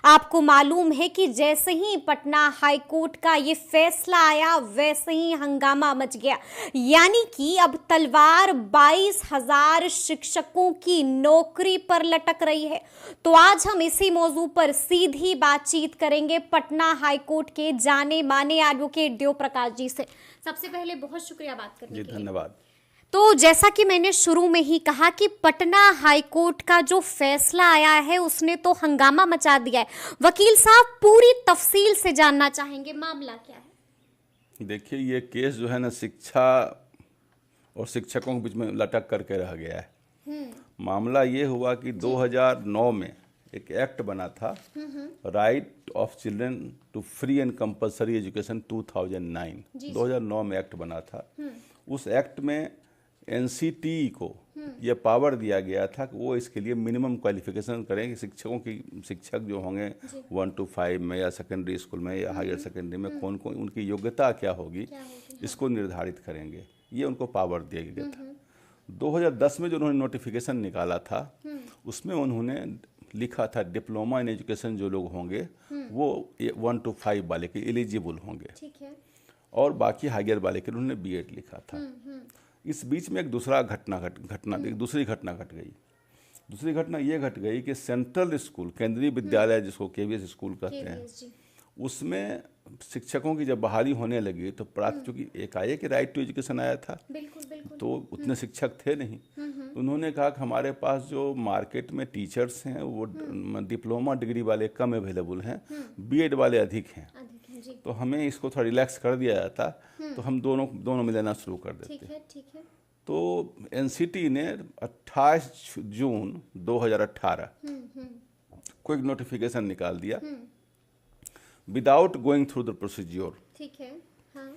आपको मालूम है कि जैसे ही पटना हाईकोर्ट का ये फैसला आया वैसे ही हंगामा मच गया, यानी कि अब तलवार 22,000 शिक्षकों की नौकरी पर लटक रही है। तो आज हम इसी मौजू पर सीधी बातचीत करेंगे पटना हाईकोर्ट के जाने माने एडवोकेट देव प्रकाश जी से। सबसे पहले बहुत शुक्रिया बात करने के लिए। धन्यवाद। तो जैसा कि मैंने शुरू में ही कहा कि पटना हाईकोर्ट का जो फैसला आया है उसने तो हंगामा मचा दिया है। वकील साहब, पूरी तफसील से जानना चाहेंगे, मामला क्या है? देखिए, ये केस जो है ना, शिक्षा और शिक्षकों के बीच में लटक करके रह गया है। मामला ये हुआ कि 2009 में एक एक्ट बना था, right of children to free and compulsory education 2009। 2009 में एक्ट बना था। उस एक्ट में एनसीटी को यह पावर दिया गया था कि वो इसके लिए मिनिमम क्वालिफिकेशन करें कि शिक्षक जो होंगे 1 to 5 में या सेकेंडरी स्कूल में या हायर सेकेंडरी में कौन कौन उनकी योग्यता क्या होगी, इसको निर्धारित करेंगे। ये उनको पावर दिया गया था। 2010 में जो उन्होंने नोटिफिकेशन निकाला था उसमें उन्होंने लिखा था डिप्लोमा इन एजुकेशन जो लोग होंगे वो 1 to 5 वाले के एलिजिबल होंगे, और बाकी हायर वाले के उन्होंने बीएड लिखा था। इस बीच में एक दूसरी घटना घट गई। दूसरी घटना ये घट गई कि सेंट्रल स्कूल, केंद्रीय विद्यालय जिसको केवीएस स्कूल कहते हैं, उसमें शिक्षकों की जब बहाली होने लगी तो चूंकि एकाएक राइट टू एजुकेशन आया था, तो उतने शिक्षक थे नहीं। तो उन्होंने कहा कि हमारे पास जो मार्केट में टीचर्स हैं वो डिप्लोमा डिग्री वाले कम अवेलेबल हैं, बीएड वाले अधिक हैं, तो हमें इसको थोड़ा रिलैक्स कर दिया जाता तो हम दोनों में लेना शुरू कर देते। ठीक है। तो एनसीटी ने 28 जून 2018 को एक नोटिफिकेशन निकाल दिया without going through the procedure, ठीक है, हाँ,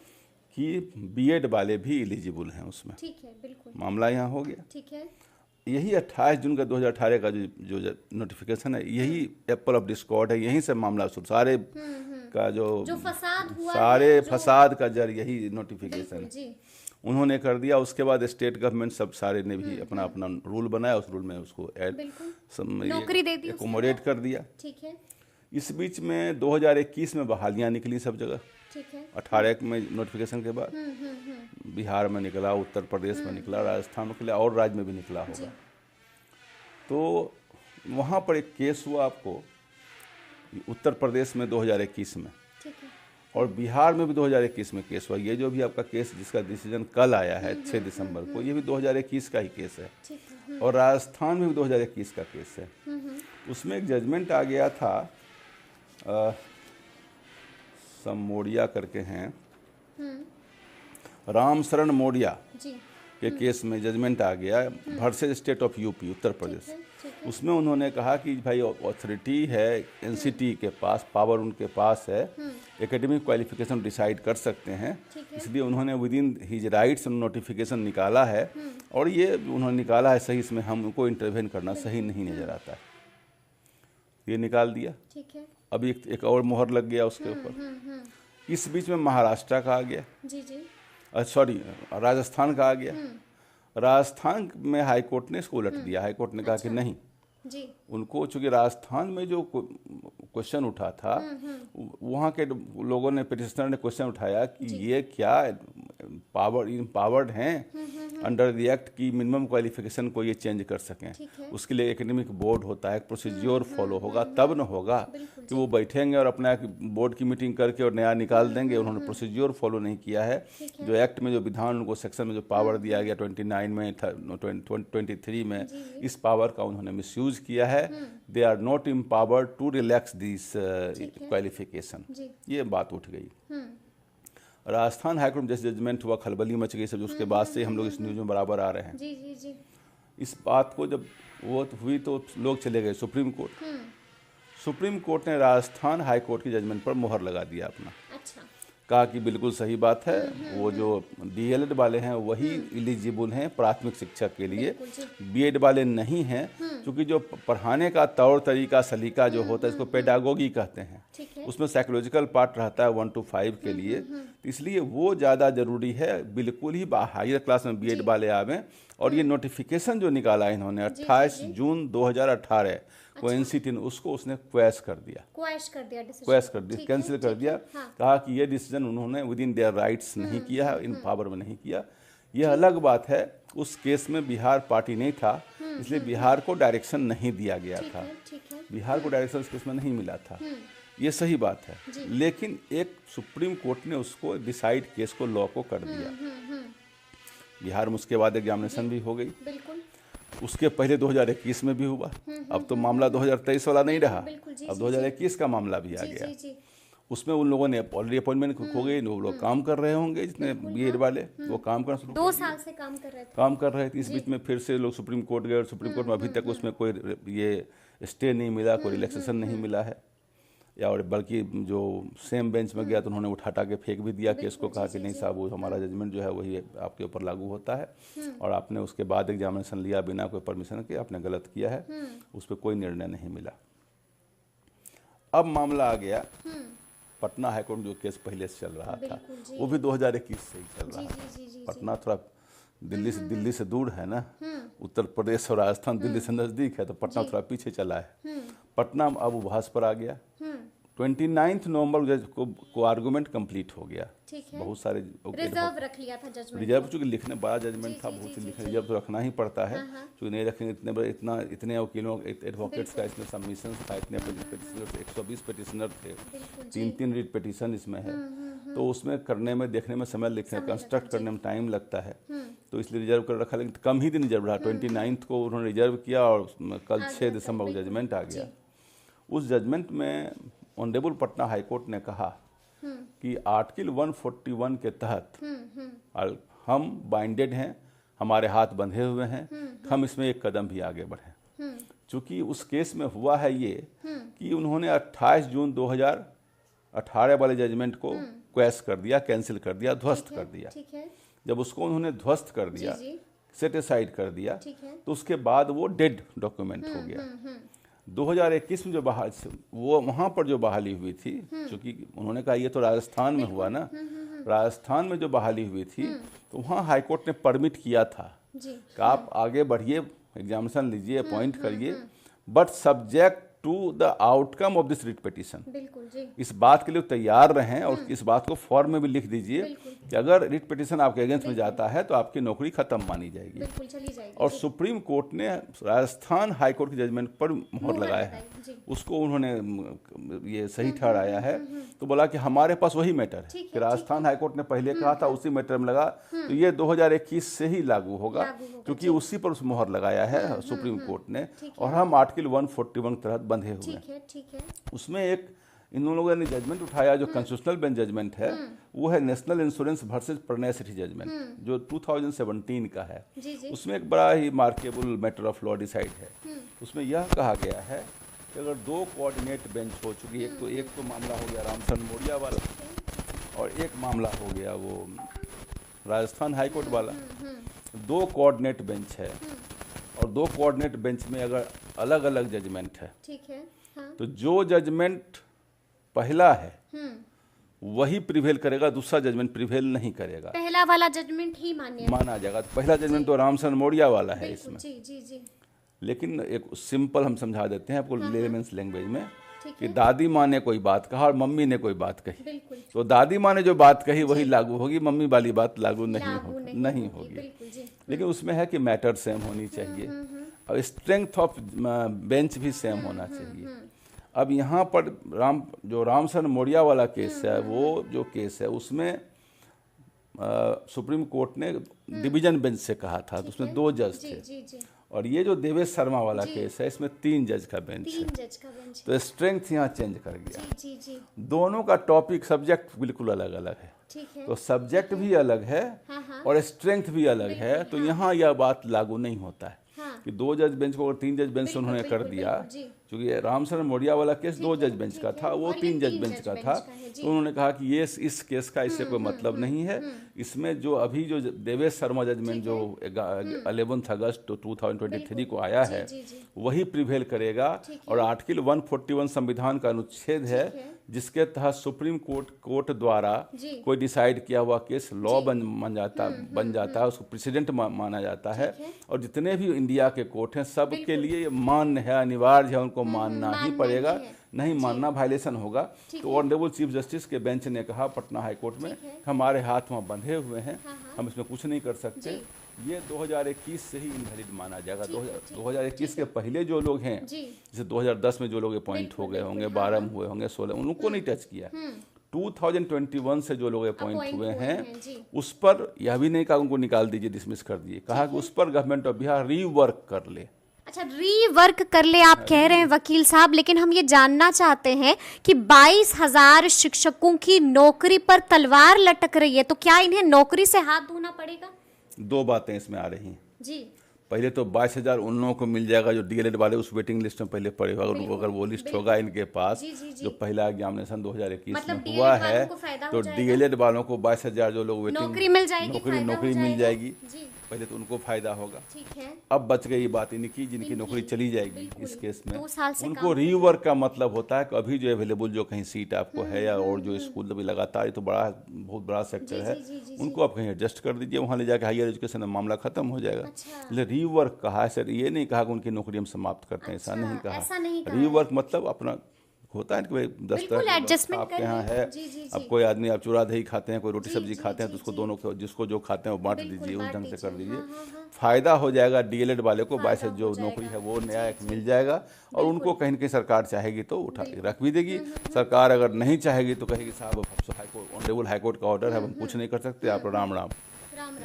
कि बीएड वाले भी एलिजिबल हैं उसमें। ठीक है, बिल्कुल। मामला यहाँ हो गया। ठीक है। यही 28 जून का 2018 का जो नोटिफिकेशन है, यही एप्पल ऑफ डिस्कॉर्ड है। यहीं से मामला शुरू, सारे का जो फसाद हुआ, सारे फसाद का जड़ यही नोटिफिकेशन है। उन्होंने कर दिया। उसके बाद स्टेट गवर्नमेंट सब सारे ने भी अपना अपना रूल बनाया, उस रूल में उसको नौकरी दे दी, एकोमोडेट कर दिया। ठीक है। इस बीच में 2021 में बहालियां निकली सब जगह। ठीक है। 18 में नोटिफिकेशन के बाद बिहार में निकला, उत्तर प्रदेश में निकला, राजस्थान में निकला, और राज्य में भी निकला होगा। तो वहाँ पर एक केस हुआ आपको उत्तर प्रदेश में 2021 में, और बिहार में भी 2021 में केस हुआ। ये जो भी आपका केस जिसका डिसीजन कल आया है 6 दिसंबर को, ये भी 2021 का ही केस है। और राजस्थान में भी 2021 का केस है। उसमें एक जजमेंट आ गया था, मोडिया करके हैं, राम शरण मोडिया के केस में जजमेंट आ गया versus state of UP, Uttar Pradesh. उसमें उन्होंने कहा कि भाई अथॉरिटी है एनसीटी के पास, पावर उनके पास है, एकेडमिक क्वालिफिकेशन डिसाइड कर सकते हैं, इसलिए उन्होंने with in his rights notification निकाला है, और ये उन्होंने निकाला है सही, इसमें हमको इंटरवेन करना सही नहीं नजर आता है। ये निकाल दिया। अभी एक और मोहर लग गया उसके ऊपर। इस बीच में महाराष्ट्र का आ गया, सॉरी राजस्थान का आ गया। राजस्थान में हाईकोर्ट ने इसको उलट दिया। हाईकोर्ट ने कहा कि नहीं, उनको, चूंकि राजस्थान में जो क्वेश्चन उठा था, वहाँ के लोगों ने, पिटिशनर ने क्वेश्चन उठाया कि ये क्या पावर्ड हैं अंडर द एक्ट की मिनिमम क्वालिफिकेशन को ये चेंज कर सकें। उसके लिए एकेडमिक बोर्ड होता है, प्रोसीज्योर फॉलो होगा, तब न होगा कि वो बैठेंगे और अपना बोर्ड की मीटिंग करके और नया निकाल देंगे। उन्होंने प्रोसीज्योर फॉलो नहीं किया है। जो एक्ट में जो विधान उनको सेक्शन में जो पावर दिया गया 29 में, 23 में, इस पावर का उन्होंने मिसयूज किया है। They are not empowered to relax this qualification. ये बात उठ गई। राजस्थान हाईकोर्ट में जैसे जजमेंट हुआ, खलबली मच गई सब। उसके बाद से हम लोग इस न्यूज में बराबर आ रहे हैं। इस बात को जब वो हुई तो लोग चले गए सुप्रीम कोर्ट। सुप्रीम कोर्ट ने राजस्थान हाईकोर्ट की जजमेंट पर मोहर लगा दिया अपना। कहा कि बिल्कुल सही बात है, वो जो डीएलएड वाले हैं वही एलिजिबल हैं प्राथमिक शिक्षा के लिए, बीएड वाले नहीं हैं, क्योंकि जो पढ़ाने का तौर तरीका सलीका जो होता है इसको पेडागोगी कहते हैं। उसमें साइकोलॉजिकल पार्ट रहता है 1 to 5 के लिए, तो इसलिए वो ज़्यादा जरूरी है। बिल्कुल ही हायर क्लास में बीएड वाले आवें। और ये नोटिफिकेशन जो निकाला इन्होंने 28 जून 2018 को एनसीटी ने उसने क्वैश कर दिया, कैंसिल कर दिया। कहा कि ये डिसीजन उन्होंने विद इन देयर राइट्स नहीं किया है, इन पावर में नहीं किया। यह अलग बात है, उस केस में बिहार पार्टी नहीं था, इसलिए बिहार को डायरेक्शन नहीं दिया गया था। बिहार को डायरेक्शन इस केस में नहीं मिला था, ये सही बात है। लेकिन एक सुप्रीम कोर्ट ने उसको डिसाइड केस को लॉ को कर दिया। बिहार में उसके बाद एग्जामिनेशन भी हो गई, उसके पहले 2021 में भी हुआ। अब तो मामला 2023 वाला नहीं रहा, अब 2021 का मामला भी आ गया। उसमें उन लोगों ने ऑलरेडी अपॉइंटमेंट हो गई, वो लोग काम कर रहे होंगे, जितने बीएड वाले वो काम करना शुरू 2 साल से काम कर रहे थे। इस बीच में फिर से लोग सुप्रीम कोर्ट गए, सुप्रीम कोर्ट में अभी तक उसमें कोई ये स्टे नहीं मिला, कोई रिलैक्सेशन नहीं मिला है। या और बल्कि जो सेम बेंच में गया तो उन्होंने उठा के फेंक भी दिया केस को, कहा कि नहीं साहब, वो हमारा जजमेंट जो है वही आपके ऊपर लागू होता है और आपने उसके बाद एग्जामिनेशन लिया बिना कोई परमिशन के, आपने गलत किया है। उस पर कोई निर्णय नहीं मिला। अब मामला आ गया पटना हाईकोर्ट में, जो केस पहले से चल रहा था, वो भी 2021 से ही चल रहा है। पटना थोड़ा दिल्ली से दूर है ना, उत्तर प्रदेश और राजस्थान दिल्ली से नज़दीक है, तो पटना थोड़ा पीछे चला है। पटना अब उपहास पर आ गया। 29 नवंबर को आर्गूमेंट कंप्लीट हो गया। बहुत सारे रिजर्व रख लिया था जजमेंट, रिजर्व चूंकि लिखने बड़ा जजमेंट था, बहुत ही लिखने रिजर्व तो रखना ही पड़ता है, क्योंकि नहीं रखेंगे इतने वकीलों एडवोकेट्स का इसमें सबमिशन था, इतने 120 पिटिशनर थे, 3 रीट पिटिशन इसमें है, तो उसमें करने में देखने में समय लिखने कंस्ट्रक्ट करने में टाइम लगता है, तो इसलिए रिजर्व कर रखा। लेकिन कम ही दिन रिजर्व रहा, 29 को उन्होंने रिजर्व किया और कल 6 दिसंबर को जजमेंट आ गया। उस जजमेंट में ऑनरेबल पटना हाईकोर्ट ने कहा कि आर्टिकल 141 के तहत हम बाइंडेड हैं, हमारे हाथ बंधे हुए हैं, हम इसमें एक कदम भी आगे बढ़े। चूंकि उस केस में हुआ है ये कि उन्होंने 28 जून 2018 वाले जजमेंट को क्वैश कर दिया, कैंसिल कर दिया, ध्वस्त कर दिया। जब उसको उन्होंने ध्वस्त कर दिया, सेट असाइड कर दिया, तो उसके बाद वो डेड डॉक्यूमेंट हो गया। 2021 में जो वो वहाँ पर जो बहाली हुई थी, क्योंकि उन्होंने कहा ये तो राजस्थान में हुआ ना, राजस्थान में जो बहाली हुई थी तो वहाँ हाईकोर्ट ने परमिट किया था कि आप आगे बढ़िए, एग्जामिनेशन लीजिए, अपॉइंट करिए, but subject to the outcome of this writ petition. इस बात के लिए तैयार रहें और इस बात को फॉर्म में भी लिख दीजिए कि अगर रिट पिटिशन आपके अगेंस्ट में जाता है तो आपकी नौकरी खत्म मानी जाएगी। और सुप्रीम कोर्ट ने राजस्थान हाई कोर्ट के जजमेंट पर मोहर लगाया है, उसको उन्होंने ये सही ठहराया है। तो बोला कि हमारे पास वही मैटर है कि राजस्थान हाई कोर्ट ने पहले कहा था, उसी मैटर में लगा, तो ये 2021 से ही लागू होगा, क्योंकि उसी पर उस मोहर लगाया है सुप्रीम कोर्ट ने, और हम आर्टिकल 141 के तहत बंधे हुए हैं। उसमें एक इन लोगों ने जजमेंट उठाया जो कॉन्स्टिट्यूशनल बेंच जजमेंट है, वो है national insurance versus Pranay city judgement, जो 2017 का है। उसमें एक बड़ा ही remarkable matter of law decide है। उसमें यह कहा गया है कि अगर 2 कोऑर्डिनेट बेंच हो चुकी, एक तो मामला हो गया रामचंद्र मोरिया वाला और एक मामला हो गया वो राजस्थान हाईकोर्ट वाला, 2 कोऑर्डिनेट बेंच है और 2 कोऑर्डिनेट बेंच में अगर अलग अलग जजमेंट है, तो जो जजमेंट पहला है वही प्रिवेल करेगा, दूसरा जजमेंट प्रिवेल नहीं करेगा, पहला वाला जजमेंट ही माना जाएगा। तो पहला जजमेंट तो रामचंद्र मोरिया वाला है इसमें। लेकिन एक सिंपल हम समझा देते हैं आपको लेमेंस लैंग्वेज में कि दादी माँ ने कोई बात कहा और मम्मी ने कोई बात कही, तो दादी माँ ने जो बात कही वही लागू होगी, मम्मी वाली बात लागू नहीं होगी। लेकिन उसमें है कि मैटर सेम होनी चाहिए और स्ट्रेंथ ऑफ बेंच भी सेम होना चाहिए। अब यहाँ पर रामचंद्र मोरिया वाला केस है, वो जो केस है उसमें सुप्रीम कोर्ट ने डिवीजन बेंच से कहा था, तो उसमें 2 जज थे। और ये जो देवेश शर्मा वाला केस है, इसमें 3 जज का बेंच है, तो स्ट्रेंथ यहाँ चेंज कर गया। दोनों का टॉपिक सब्जेक्ट बिल्कुल अलग अलग है, तो सब्जेक्ट भी अलग है और स्ट्रेंथ भी अलग है, तो यहाँ यह बात लागू नहीं होता है कि 2 जज बेंच को 3 जज बेंच से उन्होंने कर दिया। क्योंकि रामचंद्र मोरिया वाला केस 2 जज बेंच का था, वो 3 जज बेंच का था, तो उन्होंने कहा कि ये इस केस का इससे कोई मतलब नहीं है। इसमें जो अभी जो देवेश शर्मा जजमेंट जो 11 अगस्त 2023 को आया है वही प्रिवेल करेगा। और आर्टिकल 141 संविधान का अनुच्छेद है जिसके तहत सुप्रीम कोर्ट द्वारा कोई डिसाइड किया हुआ केस लॉ बन जाता है, उसको प्रेसिडेंट माना जाता है। और जितने भी इंडिया के कोर्ट हैं सबके लिए मान्य है, अनिवार्य है, उनको मानना ही पड़ेगा, नहीं मानना वायलेशन होगा। तो ऑनरेबल चीफ जस्टिस के बेंच ने कहा पटना हाई कोर्ट में, हमारे हाथ वहाँ बंधे हुए हैं, हम इसमें कुछ नहीं कर सकते, ये 2021 से ही इनवैलिड माना जाएगा। 2021 के पहले जो लोग हैं, जैसे 2010 में जो लोग अपॉइंट हो गए होंगे, 12 में हुए होंगे, 16, उनको नहीं टच किया। 2021 से जो लोग अपॉइंट हुए हैं उस पर यह भी नहीं कहा उनको निकाल दीजिए, डिसमिस कर दिए, कहा कि उस पर गवर्नमेंट ऑफ बिहार रीवर्क कर ले। अच्छा, रीवर्क कर ले आप कह रहे हैं वकील साहब, लेकिन हम ये जानना चाहते हैं कि 22,000 शिक्षकों की नौकरी पर तलवार लटक रही है, तो क्या इन्हें नौकरी से हाथ धोना पड़ेगा? दो बातें इसमें आ रही हैं जी। पहले तो 22,000 उन लोगों को मिल जाएगा जो डीएलएड वाले उस वेटिंग लिस्ट में पहले पड़े होगा, अगर वो लिस्ट होगा इनके पास। जो पहला एग्जामिनेशन 2021 में हुआ है तो डीएलएड वालों को 22,000 जो लोग वेटिंग नौकरी मिल जाएगी, पहले तो उनको फायदा होगा। अब बच गई बात इनकी, जिनकी नौकरी चली जाएगी इस केस में, उनको रीवर्क का मतलब होता है कि अभी जो अवेलेबल जो कहीं सीट आपको है या और जो स्कूल अभी लगातार, ये तो बहुत बड़ा सेक्टर है, उनको आप कहीं एडजस्ट कर दीजिए, वहाँ ले जाकर हायर एजुकेशन में मामला खत्म हो जाएगा। इसलिए रीवर्क कहा है सर, ये नहीं कहा कि उनकी नौकरी हम समाप्त करते हैं, ऐसा नहीं कहा। रीवर्क मतलब अपना होता है कि भाई 10 तरह आपके यहाँ है, अब कोई आदमी आप चूरा दही खाते हैं, कोई रोटी सब्जी खाते हैं, तो उसको दोनों को जिसको जो खाते हैं वो बांट दीजिए, उस ढंग से कर दीजिए, फायदा हो जाएगा। डीएलएड वाले को 22 जो नौकरी है वो नया एक मिल जाएगा, और उनको कहीं न कहीं सरकार चाहेगी तो उठा के रख भी देगी। सरकार अगर नहीं चाहेगी तो कहेगी साहब हाईकोर्ट ऑनरेबल हाईकोर्ट का ऑर्डर है, हम कुछ नहीं कर सकते, आप राम राम,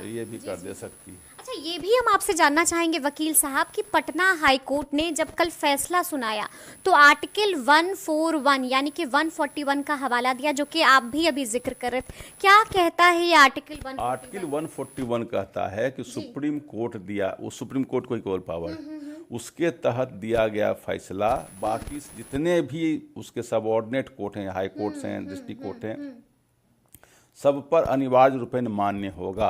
ये भी कर दे सकती है। अच्छा, ये भी हम आपसे जानना चाहेंगे वकील साहब कि पटना हाई कोर्ट ने जब कल फैसला सुनाया तो आर्टिकल 141 यानी कि 141 का हवाला दिया, जो कि आप भी अभी जिक्र कर रहे थे। क्या कहता है ये आर्टिकल 141? आर्टिकल 141 कहता है कि सुप्रीम कोर्ट दिया, वो सुप्रीम कोर्ट को इक्वल पावर, उसके तहत दिया गया फैसला बाकी जितने भी उसके सबऑर्डिनेट कोर्ट हैं, हाई कोर्ट्स हैं, डिस्ट्रिक्ट कोर्ट हैं, सब पर अनिवार्य रूप में मान्य होगा।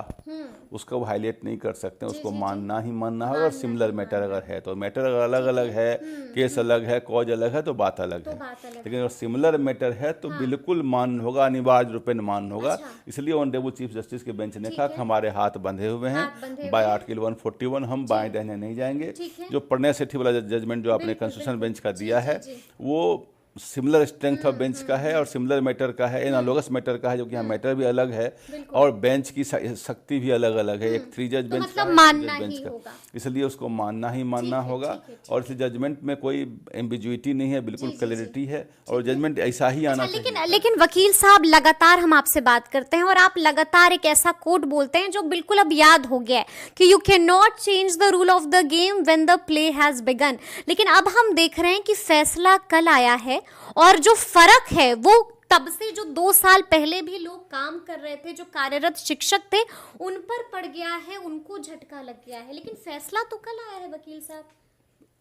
उसको हाईलाइट नहीं कर सकते, उसको मानना ही मानना होगा। और सिमिलर मैटर अगर है तो, मैटर अगर अलग अलग है, केस अलग है, कॉज अलग है तो बात अलग है, लेकिन अगर सिमिलर मैटर है तो बिल्कुल मान्य होगा, अनिवार्य रूप में मान्य होगा। इसलिए ऑनरेबल चीफ जस्टिस के बेंच ने कहा कि हमारे हाथ बंधे हुए हैं बाय आर्टिकल 141, हम बाएं दाहिने नहीं जाएंगे। जो प्रणय सेठी वाला जजमेंट जो आपने कॉन्स्टिट्यूशन बेंच का दिया है वो सिमिलर स्ट्रेंथ ऑफ बेंच का है और सिमिलर मैटर का है, एनालोगस मैटर का है, जो कि यहाँ मैटर भी अलग है और बेंच की शक्ति भी अलग अलग है। एक 3 जज बेंच का, बेंच का, इसलिए उसको मानना ही मानना होगा। और इस जजमेंट में कोई एम्बिग्युइटी नहीं है, बिल्कुल क्लैरिटी है और जजमेंट ऐसा ही आना चाहिए। लेकिन वकील साहब, लगातार हम आपसे बात करते हैं और आप लगातार एक ऐसा कोट बोलते हैं जो बिल्कुल अब याद हो गया है कि you can not change the rule of the game when the play has begin. लेकिन अब हम देख रहे हैं कि फैसला कल आया है और जो फर्क है वो तब से जो 2 साल पहले भी लोग काम कर रहे थे, जो कार्यरत शिक्षक थे, उन पर पड़ गया है, उनको झटका लग गया है। लेकिन फैसला तो कल आया है वकील साहब।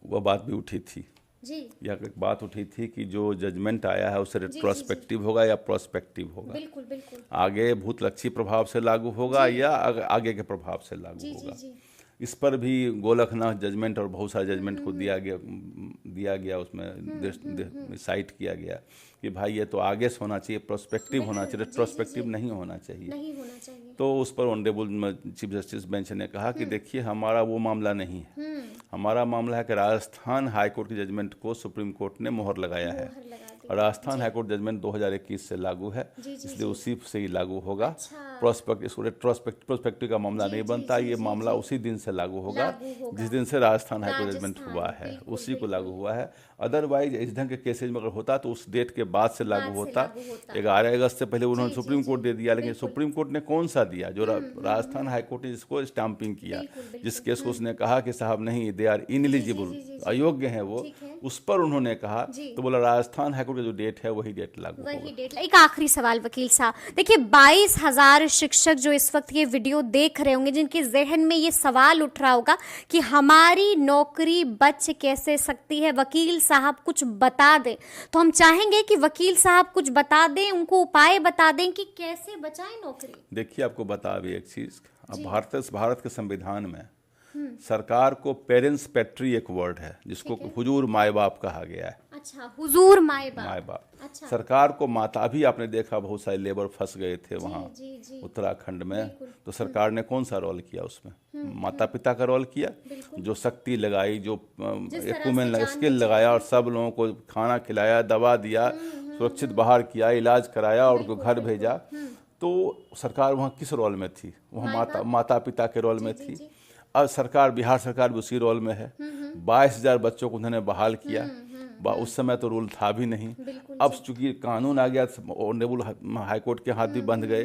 वो बात भी उठी थी जी, या एक बात उठी थी कि जो जजमेंट आया है उससे रेट्रोस्पेक्टिव होगा या प्रोस्पेक्टिव होगा। बिल्कुल बिल्कुल। आगे भूतलक्षी प्रभाव से लागू होगा या आगे के प्रभाव से लागू होगा। इस पर भी गोलखनाथ जजमेंट और बहुत सारे जजमेंट को दिया गया उसमें साइट किया गया कि भाई ये तो आगे से होना चाहिए, प्रोस्पेक्टिव होना चाहिए, रेट्रोस्पेक्टिव नहीं होना चाहिए। तो उस पर ऑनरेबल चीफ जस्टिस बेंच ने कहा कि देखिए हमारा वो मामला नहीं है, हमारा मामला है कि राजस्थान हाईकोर्ट की जजमेंट को सुप्रीम कोर्ट ने मोहर लगाया है और राजस्थान हाईकोर्ट जजमेंट 2021 से लागू है, इसलिए उसी से ही लागू होगा। प्रोस्पेक्टिव का मामला नहीं बनता, ये मामला उसी दिन से लागू होगा जिस दिन से राजस्थान हाईकोर्ट जजमेंट हुआ है, उसी को लागू हुआ है। अदरवाइज इस ढंग के केसेज में अगर होता तो उस डेट के बाद से लागू होता। 11 अगस्त से पहले उन्होंने सुप्रीम कोर्ट दे दिया, लेकिन सुप्रीम कोर्ट ने कौन सा दिया? जो राजस्थान हाईकोर्ट ने जिसको स्टैंपिंग किया, जिस केस को उसने कहा कि साहब नहीं, दे आर इनएलिजिबल, अयोग्य हैं वो, उस पर उन्होंने कहा तो बोला राजस्थान हाईकोर्ट का जो डेट है वही डेट लागू होगा। एक आखिरी सवाल वकील साहब, देखिए 22,000 शिक्षक जो इस वक्त ये वीडियो देख रहे होंगे, जिनके जहन में ये सवाल उठ रहा होगा कि हमारी नौकरी बच कैसे सकती है, वकील साहब कुछ बता दें। तो हम चाहेंगे कि वकील साहब कुछ बता दें, उनको उपाय बता दें कि कैसे बचाएं नौकरी। देखिए आपको बता भी एक चीज, अब भारत के संविधान में सरकार को पेरेंट्स पैट्री एक वर्ड है जिसको हुजूर माए बाप कहा गया है। अच्छा, हुजूर माए बाप। माए बाप। अच्छा। सरकार को माता, अभी आपने देखा बहुत सारे लेबर फंस गए थे वहाँ जी, जी। उत्तराखंड में, तो सरकार ने कौन सा रोल किया उसमें? माता पिता का रोल किया, जो शक्ति लगाई, जो इक्विपमेंट लगा, स्किल लगाया और सब लोगों को खाना खिलाया, दवा दिया, सुरक्षित बाहर किया, इलाज कराया और उनको घर भेजा। तो सरकार वहाँ किस रोल में थी? वहाँ माता पिता के रोल में थी। अब सरकार, बिहार सरकार भी उसी रोल में है। 22,000 बच्चों को उन्होंने बहाल किया। उस समय तो रूल था भी नहीं। अब चूंकि कानून आ गया, ऑनरेबल हाईकोर्ट के हाथ भी बंध गए।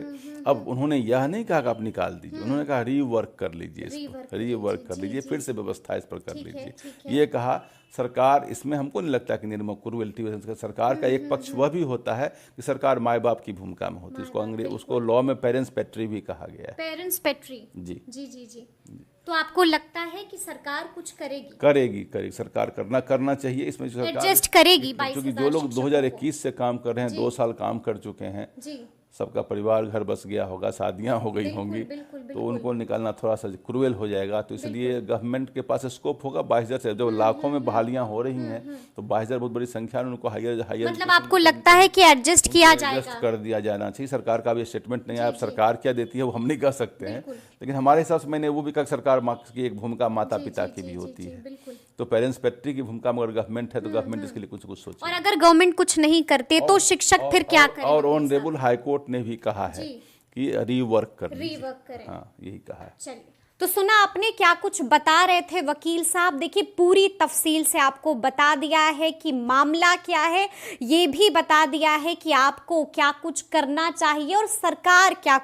अब उन्होंने यह नहीं कहा कि आप निकाल दीजिए, उन्होंने कहा रीवर्क कर लीजिए, इसको रीवर्क कर लीजिए, फिर से व्यवस्था इस पर कर लीजिए। ये कहा सरकार। इसमें हमको नहीं लगता कि निर्मम क्रूएल्टी, सरकार का एक पक्ष वह भी होता है कि सरकार माए बाप की भूमिका में होती है। उसको लॉ में पेरेंट्स पेट्री भी कहा गया है। पेरेंट्स पेट्री। जी जी जी जी। तो आपको लगता है कि सरकार कुछ करेगी? करेगी सरकार, करना चाहिए इसमें। एडजस्ट करेगी। क्योंकि जो लोग 2021 से काम कर रहे हैं, 2 साल काम कर चुके हैं, सबका परिवार घर बस गया होगा, शादियां हो गई होंगी, तो उनको निकालना थोड़ा सा क्रूएल हो जाएगा। तो इसलिए गवर्नमेंट के पास स्कोप होगा 22,000 से, जब लाखों में बहालियां हो रही हैं तो 22,000 बहुत बड़ी संख्या है। उनको हायर मतलब आपको लगता है कि एडजस्ट किया जाएगा, कर दिया जाना चाहिए। सरकार का भी स्टेटमेंट नहीं आया। अब सरकार क्या देती है वो हम नहीं कह सकते हैं, लेकिन हमारे हिसाब से मैंने वो भी कहा, सरकार की एक भूमिका माता पिता की भी होती है। तो पेरेंट्स पेट्री की भूमिका में अगर गवर्नमेंट है तो गवर्नमेंट इसके लिए कुछ सोचे। और अगर गवर्नमेंट कुछ नहीं करते तो शिक्षक फिर क्या करें? और ऑनरेबल हाईकोर्ट ने भी कहा है कि रीवर्क करें। हाँ, यही कहा है। चलिए, तो सुना आपने क्या कुछ बता रहे थे वकील साहब। देखिए, पूरी तफसील से आपको बता दिया है कि मामला क्या है, ये भी बता दिया है कि आपको क्या कुछ करना चाहिए और सरकार क्या